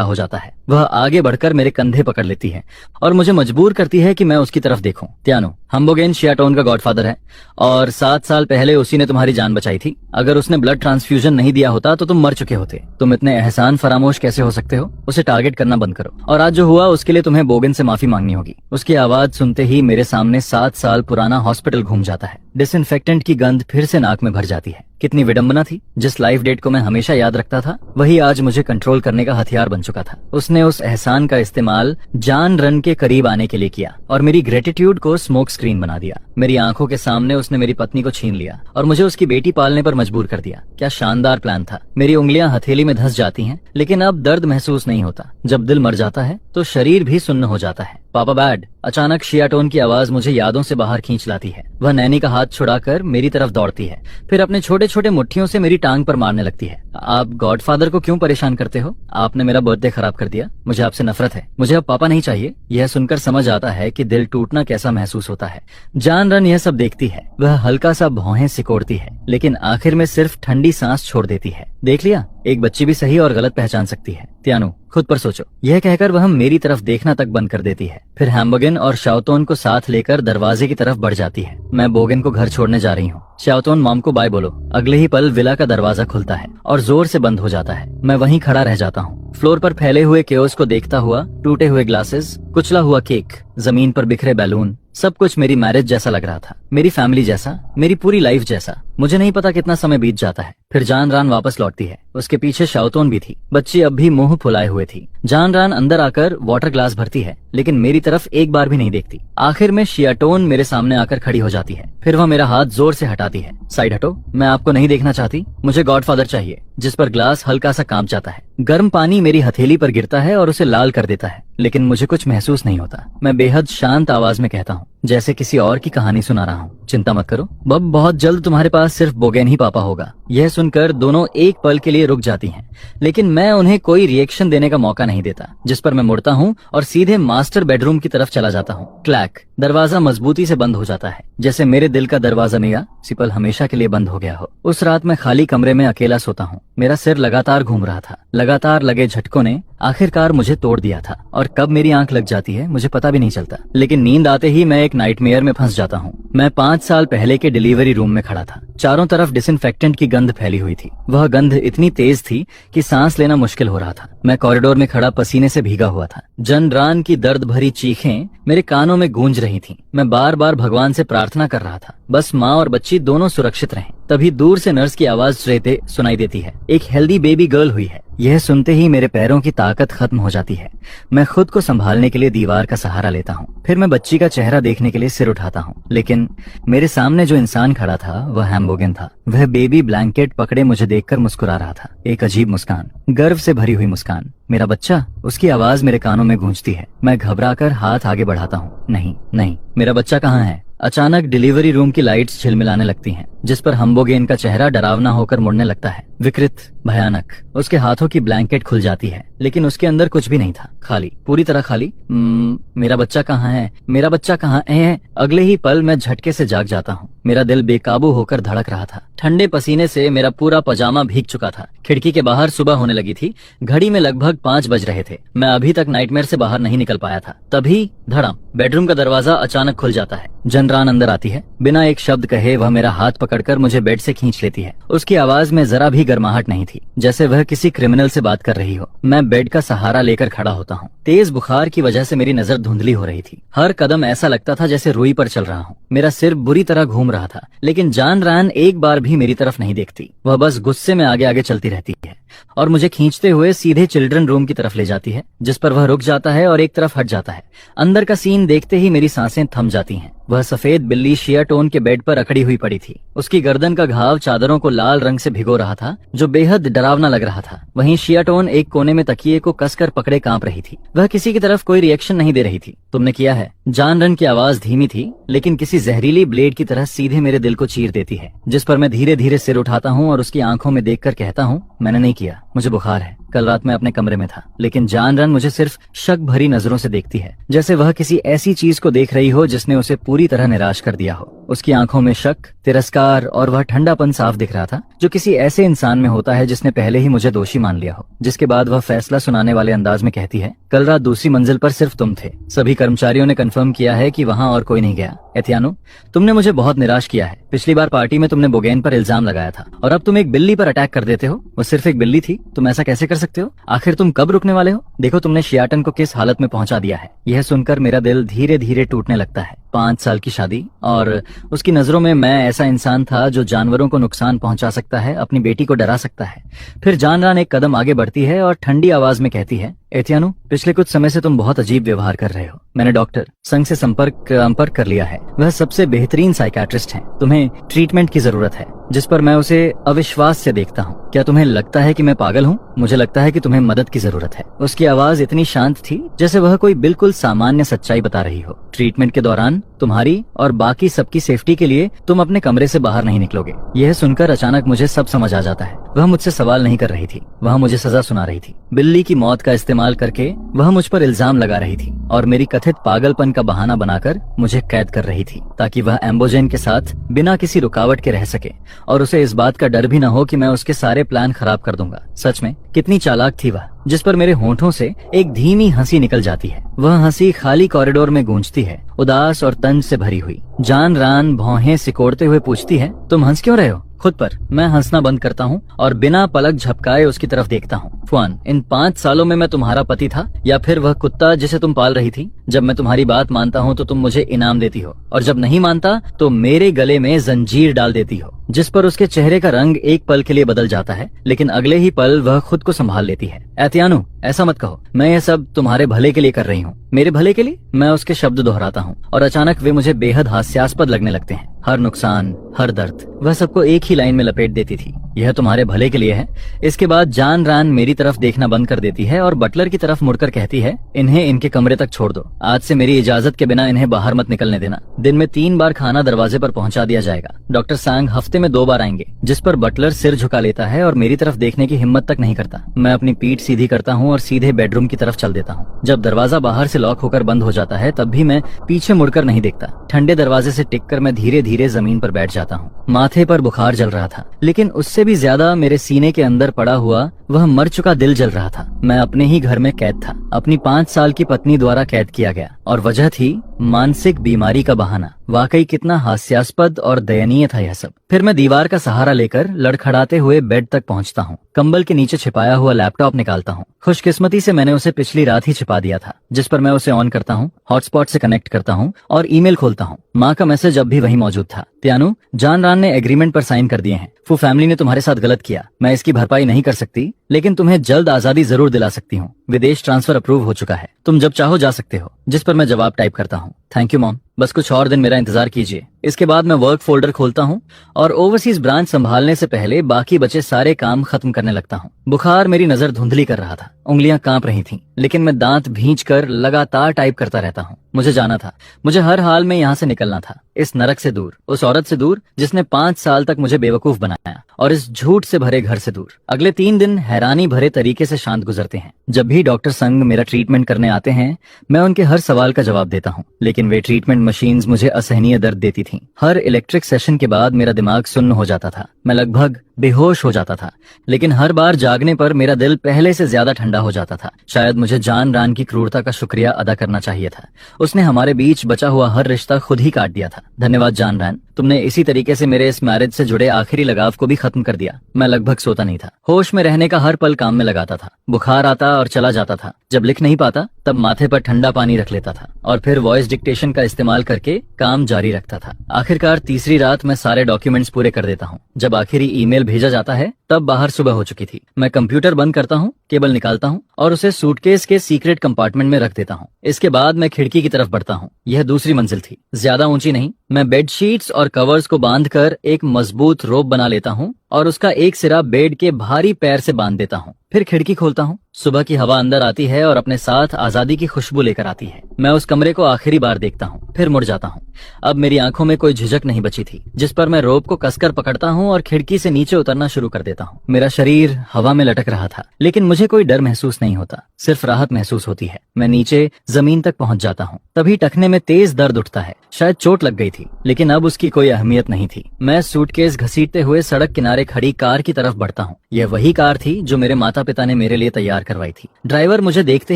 हो जाता है। वह आगे बढ़कर मेरे कंधे पकड़ लेती है और मुझे मजबूर करती है कि मैं उसकी तरफ देखूं। त्यानो, हम्बोगेन शियाटोन का गॉडफादर है और 7 साल पहले उसी ने तुम्हारी जान बचाई थी। अगर उसने ब्लड ट्रांसफ्यूजन नहीं दिया होता तो तुम मर चुके होते। तुम इतने एहसान फरामोश कैसे हो सकते हो? उसे टारगेट करना बंद करो और आज जो हुआ उसके लिए तुम्हें बोगन से माफी मांगनी होगी। उसकी आवाज सुनते ही मेरे सामने 7 साल पुराना हॉस्पिटल घूम जाता है। डिसइंफेक्टेंट की गंध फिर से नाक में भर जाती है। कितनी विडंबना थी। जिस लाइफ डेट को मैं हमेशा याद रखता था वही आज मुझे कंट्रोल करने का हथियार बन चुका था। उसने उस एहसान का इस्तेमाल जान रन के करीब आने के लिए किया और मेरी ग्रेटिट्यूड को स्मोक स्क्रीन बना दिया। मेरी आंखों के सामने उसने मेरी पत्नी को छीन लिया और मुझे उसकी बेटी पालने पर मजबूर कर दिया। क्या शानदार प्लान था। मेरी उंगलियां हथेली में धंस जाती हैं, लेकिन अब दर्द महसूस नहीं होता। जब दिल मर जाता है तो शरीर भी सुन्न हो जाता है। पापा बैड। अचानक शियाटोन की आवाज मुझे यादों से बाहर खींच लाती है। वह नैनी का हाथ छुड़ाकर मेरी तरफ दौड़ती है, फिर अपने छोटे छोटे मुट्ठियों से मेरी टांग पर मारने लगती है। आप गॉडफादर को क्यों परेशान करते हो? आपने मेरा बर्थडे खराब कर दिया। मुझे आपसे नफरत है। मुझे अब पापा नहीं चाहिए। यह सुनकर समझ आता है कि दिल टूटना कैसा महसूस होता है। जान रन यह सब देखती है। वह हल्का सा भौहें सिकोड़ती है, लेकिन आखिर में सिर्फ ठंडी सांस छोड़ देती है। देख लिया, एक बच्ची भी सही और गलत पहचान सकती है। त्यानो, खुद पर सोचो। यह कहकर वह मेरी तरफ देखना तक बंद कर देती है। फिर हैम्बोगेन और शाओतोन को साथ लेकर दरवाजे की तरफ बढ़ जाती है। मैं बोगन को घर छोड़ने जा रही हूँ। शाओतोन, मॉम को बाय बोलो। अगले ही पल विला का दरवाजा खुलता है और जोर से बंद हो जाता है। मैं वहीं खड़ा रह जाता हूँ, फ्लोर पर फैले हुए केओस को देखता हुआ। टूटे हुए ग्लासेस, कुचला हुआ केक, जमीन पर बिखरे बैलून, सब कुछ मेरी मैरिज जैसा लग रहा था, मेरी फैमिली जैसा, मेरी पूरी लाइफ जैसा। मुझे नहीं पता कितना समय बीत जाता है। फिर जान रान वापस लौटती है। उसके पीछे शाओतोन भी थी। बच्ची अब भी मुंह फुलाए हुए थी। जान रान अंदर आकर वाटर ग्लास भरती है, लेकिन मेरी तरफ एक बार भी नहीं देखती। आखिर में शियाटोन मेरे सामने आकर खड़ी हो जाती है। फिर वह मेरा हाथ जोर से हटाती है। साइड हटो, मैं आपको नहीं देखना चाहती। मुझे गॉडफादर चाहिए। जिस पर ग्लास हल्का सा कांप जाता है। गर्म पानी मेरी हथेली पर गिरता है और उसे लाल कर देता है, लेकिन मुझे कुछ महसूस नहीं होता। मैं बेहद शांत आवाज में कहता हूँ, जैसे किसी और की कहानी सुना रहा हूँ। चिंता मत करो बब, बहुत जल्द तुम्हारे पास सिर्फ बोगेन ही पापा होगा। यह सुनकर दोनों एक पल के लिए रुक जाती हैं, लेकिन मैं उन्हें कोई रिएक्शन देने का मौका नहीं देता। जिस पर मैं मुड़ता हूँ और सीधे मास्टर बेडरूम की तरफ चला जाता हूँ। क्लैक। दरवाजा मजबूती से बंद हो जाता है, जैसे मेरे दिल का दरवाजा मेरा सिपल हमेशा के लिए बंद हो गया हो। उस रात मैं खाली कमरे में अकेला सोता हूँ। मेरा सिर लगातार घूम रहा था। लगातार लगे झटकों ने आखिरकार मुझे तोड़ दिया था और कब मेरी आंख लग जाती है मुझे पता भी नहीं चलता। लेकिन नींद आते ही मैं एक नाइटमेयर में फंस जाता हूँ। मैं 5 साल पहले के डिलीवरी रूम में खड़ा था। चारों तरफ डिसइंफेक्टेंट की गंध फैली हुई थी। वह गंध इतनी तेज थी कि सांस लेना मुश्किल हो रहा था। मैं कॉरिडोर में खड़ा पसीने से भीगा हुआ था। जन रान की दर्द भरी चीखें मेरे कानों में गूंज रही थीं। मैं बार बार भगवान से प्रार्थना कर रहा था, बस माँ और बच्ची दोनों सुरक्षित रहें। तभी दूर से नर्स की आवाज रहते सुनाई देती है। एक हेल्दी बेबी गर्ल हुई है। यह सुनते ही मेरे पैरों की ताकत खत्म हो जाती है। मैं खुद को संभालने के लिए दीवार का सहारा लेता हूँ। फिर मैं बच्ची का चेहरा देखने के लिए सिर उठाता हूँ, लेकिन मेरे सामने जो इंसान खड़ा था वह हैम्बोगेन था। वह बेबी ब्लैंकेट पकड़े मुझे देखकर मुस्कुरा रहा था। एक अजीब मुस्कान, गर्व से भरी हुई मुस्कान। मेरा बच्चा? उसकी आवाज मेरे कानों में गूंजती है। मैं घबराकर हाथ आगे बढ़ाता हूँ। नहीं नहीं, मेरा बच्चा कहाँ है? अचानक डिलीवरी रूम की लाइट्स झिलमिलाने लगती हैं, जिस पर हम्बोगेन का चेहरा डरावना होकर मुड़ने लगता है। विकृत, भयानक। उसके हाथों की ब्लैंकेट खुल जाती है, लेकिन उसके अंदर कुछ भी नहीं था। खाली, पूरी तरह खाली। मेरा बच्चा कहाँ है? मेरा बच्चा कहाँ है? अगले ही पल मैं झटके से जाग जाता हूँ। मेरा दिल बेकाबू होकर धड़क रहा था। ठंडे पसीने से मेरा पूरा पजामा भीग चुका था। खिड़की के बाहर सुबह होने लगी थी। घड़ी में लगभग 5 बज रहे थे। मैं अभी तक नाइटमेयर से बाहर नहीं निकल पाया था। तभी धड़ाम, बेडरूम का दरवाजा अचानक खुल जाता है। जनरान अंदर आती है। बिना एक शब्द कहे वह मेरा हाथ पकड़कर मुझे बेड से खींच लेती है। उसकी आवाज में जरा भी गर्माहट नहीं थी, जैसे वह किसी क्रिमिनल से बात कर रही हो। मैं बेड का सहारा लेकर खड़ा होता हूँ। तेज बुखार की वजह से मेरी नजर धुंधली हो रही थी। हर कदम ऐसा लगता था जैसे रुई पर चल रहा हूँ। मेरा सिर बुरी तरह घूम रहा था, लेकिन जान रान एक बार भी मेरी तरफ नहीं देखती। वह बस गुस्से में आगे आगे चलती रहती है और मुझे खींचते हुए सीधे चिल्ड्रन रूम की तरफ ले जाती है, जिस पर वह रुक जाता है और एक तरफ हट जाता है। अंदर का सीन देखते ही मेरी सांसें थम जाती हैं। वह सफेद बिल्ली शियाटोन के बेड पर अकड़ी हुई पड़ी थी। उसकी गर्दन का घाव चादरों को लाल रंग से भिगो रहा था, जो बेहद डरावना लग रहा था। वहीं शियाटोन एक कोने में तकिए को कसकर पकड़े कांप रही थी। वह किसी की तरफ कोई रिएक्शन नहीं दे रही थी। तुमने किया है? जान रन की आवाज धीमी थी, लेकिन किसी जहरीली ब्लेड की तरह सीधे मेरे दिल को चीर देती है। जिस पर मैं धीरे धीरे सिर उठाता हूँ और उसकी आंखों में देखकर कहता हूँ, मैंने नहीं किया, मुझे बुखार है। कल रात मैं अपने कमरे में था। लेकिन जान रन मुझे सिर्फ शक भरी नजरों से देखती है, जैसे वह किसी ऐसी चीज को देख रही हो जिसने उसे पूरी तरह निराश कर दिया हो। उसकी आंखों में शक, तिरस्कार प्यार और वह ठंडापन साफ दिख रहा था जो किसी ऐसे इंसान में होता है जिसने पहले ही मुझे दोषी मान लिया हो। जिसके बाद वह फैसला सुनाने वाले अंदाज में कहती है, कल रात दूसरी मंजिल पर सिर्फ तुम थे। सभी कर्मचारियों ने कंफर्म किया है कि वहाँ और कोई नहीं गया। एथियानो, तुमने मुझे बहुत निराश किया है। पिछली बार पार्टी में तुमने बोगेन पर इल्जाम लगाया था और अब तुम एक बिल्ली पर अटैक कर देते हो। वो सिर्फ एक बिल्ली थी, तुम ऐसा कैसे कर सकते हो? आखिर तुम कब रुकने वाले हो? देखो तुमने शियाटन को किस हालत में पहुंचा दिया है। यह सुनकर मेरा दिल धीरे धीरे टूटने लगता है। 5 साल की शादी और उसकी नजरों में मैं ऐसा इंसान था जो जानवरों को नुकसान पहुंचा सकता है, अपनी बेटी को डरा सकता है। फिर जानरान एक कदम आगे बढ़ती है और ठंडी आवाज में कहती है, एथियानो, पिछले कुछ समय से तुम बहुत अजीब व्यवहार कर रहे हो। मैंने डॉक्टर संघ से संपर्क कर लिया है। वह सबसे बेहतरीन साइकियाट्रिस्ट हैं। तुम्हें ट्रीटमेंट की जरूरत है, जिस पर मैं उसे अविश्वास से देखता हूँ। क्या तुम्हें लगता है कि मैं पागल हूँ? मुझे लगता है कि तुम्हें मदद की जरूरत है। उसकी आवाज इतनी शांत थी जैसे वह कोई बिल्कुल सामान्य सच्चाई बता रही हो। ट्रीटमेंट के दौरान तुम्हारी और बाकी सबकी सेफ्टी के लिए तुम अपने कमरे से बाहर नहीं निकलोगे। यह सुनकर अचानक मुझे सब समझ आ जाता है। वह मुझसे सवाल नहीं कर रही थी, वह मुझे सजा सुना रही थी। बिल्ली की मौत का इस्तेमाल करके वह मुझ पर इल्जाम लगा रही थी और मेरी कथित पागलपन का बहाना बनाकर मुझे कैद कर रही थी ताकि वह एम्बोजेन के साथ बिना किसी रुकावट के रह सके और उसे इस बात का डर भी न हो कि मैं उसके सारे प्लान खराब कर दूंगा। सच में कितनी चालाक थी वह, जिस पर मेरे होंठों से एक धीमी हंसी निकल जाती है। वह हंसी खाली कॉरिडोर में गूंजती है, उदास और तंज से भरी हुई। जानरान भौहें सिकोड़ते हुए पूछती है, तुम हंस क्यों रहे हो? खुद पर। मैं हंसना बंद करता हूँ और बिना पलक झपकाए उसकी तरफ देखता हूँ। फुआन, इन 5 सालों में मैं तुम्हारा पति था या फिर वह कुत्ता जिसे तुम पाल रही थी? जब मैं तुम्हारी बात मानता हूँ तो तुम मुझे इनाम देती हो और जब नहीं मानता तो मेरे गले में जंजीर डाल देती हो, जिस पर उसके चेहरे का रंग एक पल के लिए बदल जाता है, लेकिन अगले ही पल वह खुद को संभाल लेती है। एथियानो, ऐसा मत कहो, मैं यह सब तुम्हारे भले के लिए कर रही हूँ। मेरे भले के लिए? मैं उसके शब्द दोहराता हूँ और अचानक वे मुझे बेहद हास्यास्पद लगने लगते हैं। हर नुकसान, हर दर्द, वह सबको एक ही लाइन में लपेट देती थी, यह तुम्हारे भले के लिए है। इसके बाद जानरान मेरी तरफ देखना बंद कर देती है और बटलर की तरफ मुड़कर कहती है, इन्हें इनके कमरे तक छोड़ दो। आज से मेरी इजाजत के बिना इन्हें बाहर मत निकलने देना। दिन में 3 बार खाना दरवाजे पर पहुंचा दिया जाएगा। डॉक्टर सांग हफ्ते में 2 बार आएंगे। जिस पर बटलर सिर झुका लेता है और मेरी तरफ देखने की हिम्मत तक नहीं करता। मैं अपनी पीठ सीधी करता हूँ और सीधे बेडरूम की तरफ चल देता हूँ। जब दरवाजा बाहर से लॉक होकर बंद हो जाता है तब भी मैं पीछे मुड़कर नहीं देखता। ठंडे दरवाजे से टिककर मैं धीरे धीरे जमीन पर बैठ जाता हूँ। माथे पर बुखार जल रहा था, लेकिन उससे भी ज्यादा मेरे सीने के अंदर पड़ा हुआ वह मर चुका दिल जल रहा था। मैं अपने ही घर में कैद था, अपनी 5 साल की पत्नी द्वारा कैद किया गया और वजह थी मानसिक बीमारी का बहाना। वाकई कितना हास्यास्पद और दयनीय था यह सब। फिर मैं दीवार का सहारा लेकर लड़खड़ाते हुए बेड तक पहुंचता हूँ। कंबल के नीचे छिपाया हुआ लैपटॉप निकालता हूँ। खुशकिस्मती से मैंने उसे पिछली रात ही छिपा दिया था, जिस पर मैं उसे ऑन करता हूँ, हॉटस्पॉट से कनेक्ट करता हूँ और ईमेल खोलता हूँ। माँ का मैसेज अब भी वही मौजूद था। त्यानु, जानरान ने एग्रीमेंट पर साइन कर दिए हैं। फू फैमिली ने तुम्हारे साथ गलत किया। मैं इसकी भरपाई नहीं कर सकती, लेकिन तुम्हें जल्द आजादी जरूर दिला सकती हूँ। विदेश ट्रांसफर अप्रूव हो चुका है, तुम जब चाहो जा सकते हो। जिस पर मैं जवाब टाइप करता हूँ, थैंक यू मॉम, बस कुछ और दिन मेरा इंतजार कीजिए। इसके बाद मैं वर्क फोल्डर खोलता हूँ और ओवरसीज ब्रांच संभालने से पहले बाकी बचे सारे काम खत्म करने लगता हूँ। बुखार मेरी नजर धुंधली कर रहा था, उंगलियां कांप रही थीं, लेकिन मैं दांत भींचकर लगातार टाइप करता रहता हूँ। मुझे जाना था, मुझे हर हाल में यहाँ से निकलना था, इस नरक से दूर, उस औरत से दूर जिसने 5 साल तक मुझे बेवकूफ बनाया, और इस झूठ से भरे घर से दूर। अगले 3 दिन हैरानी भरे तरीके से शांत गुजरते हैं। जब भी डॉक्टर संग मेरा ट्रीटमेंट करने आते हैं, मैं उनके हर सवाल का जवाब देता हूँ, लेकिन वे ट्रीटमेंट मशीन्स मुझे असहनीय दर्द देती थीं। हर इलेक्ट्रिक सेशन के बाद मेरा दिमाग सुन्न हो जाता था, मैं लगभग बेहोश हो जाता था, लेकिन हर बार जागने पर मेरा दिल पहले से ज्यादा ठंडा हो जाता था। शायद मुझे जानरान की क्रूरता का शुक्रिया अदा करना चाहिए था। उसने हमारे बीच बचा हुआ हर रिश्ता खुद ही काट दिया था। धन्यवाद जानरान, तुमने इसी तरीके से मेरे इस मैरिज से जुड़े आखिरी लगाव को भी खत्म कर दिया। मैं लगभग सोता नहीं था, होश में रहने का हर पल काम में लगाता था। बुखार आता और चला जाता था। जब लिख नहीं पाता तब माथे पर ठंडा पानी रख लेता था और फिर वॉइस डिक्टेशन का इस्तेमाल करके काम जारी रखता था। आखिरकार तीसरी रात मैं सारे डॉक्यूमेंट्स पूरे कर देता हूँ। जब आखिरी ईमेल भेजा जाता है तब बाहर सुबह हो चुकी थी। मैं कंप्यूटर बंद करता हूँ, केबल निकालता हूँ और उसे सूटकेस के सीक्रेट कंपार्टमेंट में रख देता हूँ। इसके बाद मैं खिड़की की तरफ बढ़ता हूँ। यह दूसरी मंजिल थी, ज्यादा ऊंची नहीं। मैं बेडशीट्स और कवर्स को बांधकर एक मजबूत रोप बना लेता हूँ और उसका एक सिरा बेड के भारी पैर से बांध देता हूँ। फिर खिड़की खोलता हूँ। सुबह की हवा अंदर आती है और अपने साथ आजादी की खुशबू लेकर आती है। मैं उस कमरे को आखिरी बार देखता हूँ, फिर मुड़ जाता हूँ। अब मेरी आंखों में कोई झिझक नहीं बची थी, जिस पर मैं रोप को कसकर पकड़ता हूँ और खिड़की से नीचे उतरना शुरू कर देता हूँ। मेरा शरीर हवा में लटक रहा था, लेकिन मुझे कोई डर महसूस नहीं होता, सिर्फ राहत महसूस होती है। मैं नीचे जमीन तक पहुंच जाता हूँ। तभी टखने में तेज दर्द उठता है। शायद चोट लग गई थी, लेकिन अब उसकी कोई अहमियत नहीं थी। मैं सूटकेस घसीटते हुए सड़क किनारे खड़ी कार की तरफ बढ़ता हूँ। यह वही कार थी जो मेरे माता पिता ने मेरे लिए तैयार करवाई थी। ड्राइवर मुझे देखते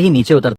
ही नीचे उतर